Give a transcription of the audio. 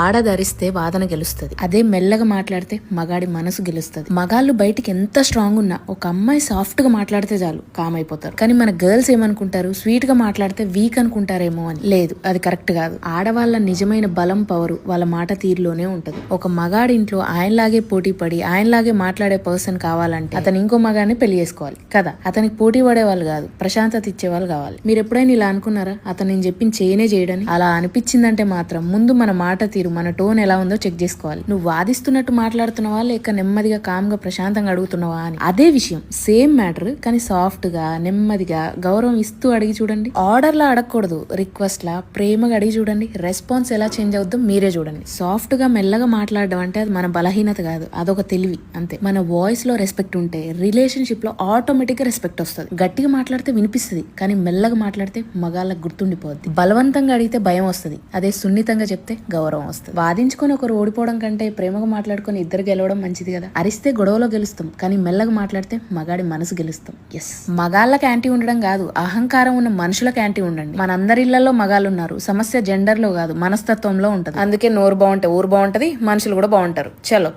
ఆడదరిస్తే వాదన గెలుస్తుంది. అదే మెల్లగా మాట్లాడితే మగాడి మనసు గెలుస్తుంది. మగాళ్ళు బయటికి ఎంత స్ట్రాంగ్ ఉన్నా ఒక అమ్మాయి సాఫ్ట్ గా మాట్లాడితే చాలు కామ్ అయిపోతారు. కానీ మన గర్ల్స్ ఏమనుకుంటారు, స్వీట్ గా మాట్లాడితే వీక్ అనుకుంటారేమో అని. లేదు, అది కరెక్ట్ కాదు. ఆడవాళ్ళ నిజమైన బలం పవరు వాళ్ళ మాట తీరులోనే ఉంటది. ఒక మగాడి ఇంట్లో ఆయనలాగే పోటీ పడి ఆయనలాగే మాట్లాడే పర్సన్ కావాలంటే అతను ఇంకో మగాడిని పెళ్లి చేసుకోవాలి కదా. అతనికి పోటీ పడే వాళ్ళు కాదు, ప్రశాంతత ఇచ్చే వాళ్ళు కావాలి. మీరు ఎప్పుడైనా ఇలా అనుకున్నారా, అతను నేను చెప్పింది చేయనే చేయడని? అలా అనిపించిందంటే మాత్రం ముందు మన మాట తీరు, మన టోన్ ఎలా ఉందో చెక్ చేసుకోవాలి. నువ్వు వాదిస్తున్నట్టు మాట్లాడుతున్నావా లేక నెమ్మదిగా కామ్ గా ప్రశాంతంగా అడుగుతున్నావా అని. అదే విషయం, సేమ్ మ్యాటర్, కానీ సాఫ్ట్ గా నెమ్మదిగా గౌరవం ఇస్తూ అడిగి చూడండి. ఆర్డర్ లా అడగకూడదు, రిక్వెస్ట్ లా ప్రేమగా అడిగి చూడండి. రెస్పాన్స్ ఎలా చేంజ్ అవుద్దో మీరే చూడండి. సాఫ్ట్ గా మెల్లగా మాట్లాడడం అంటే అది మన బలహీనత కాదు, అదొక తెలివి అంతే. మన వాయిస్ లో రెస్పెక్ట్ ఉంటే రిలేషన్షిప్ లో ఆటోమేటిక్ గా రెస్పెక్ట్ వస్తుంది. గట్టిగా మాట్లాడితే వినిపిస్తుంది, కానీ మెల్లగా మాట్లాడితే మగాళ్ళకి గుర్తుండిపోద్ది. బలవంతంగా అడిగితే భయం వస్తుంది, అదే సున్నితంగా చెప్తే గౌరవం వస్తుంది. వాదించుకొని ఒకరు ఓడిపోవడం కంటే ప్రేమగా మాట్లాడుకొని ఇద్దరు గెలవడం మంచిది కదా. అరిస్తే గొడవలో గెలుస్తాం, కానీ మెల్లగా మాట్లాడితే మగాడి మనసు గెలుస్తాం. ఎస్, మగాళ్ళకి యాంటీ ఉండడం కాదు, అహంకారం ఉన్న మనుషులకు యాంటీ ఉండండి. మనందరి ఇళ్లలో మగాళ్ళు ఉన్నారు, సమస్య జెండర్ లో కాదు మనస్తత్వంలో ఉంటది. అందుకే నోరు బాగుంటే ఊరు బాగుంటది, మనుషులు కూడా బాగుంటారు. చలో.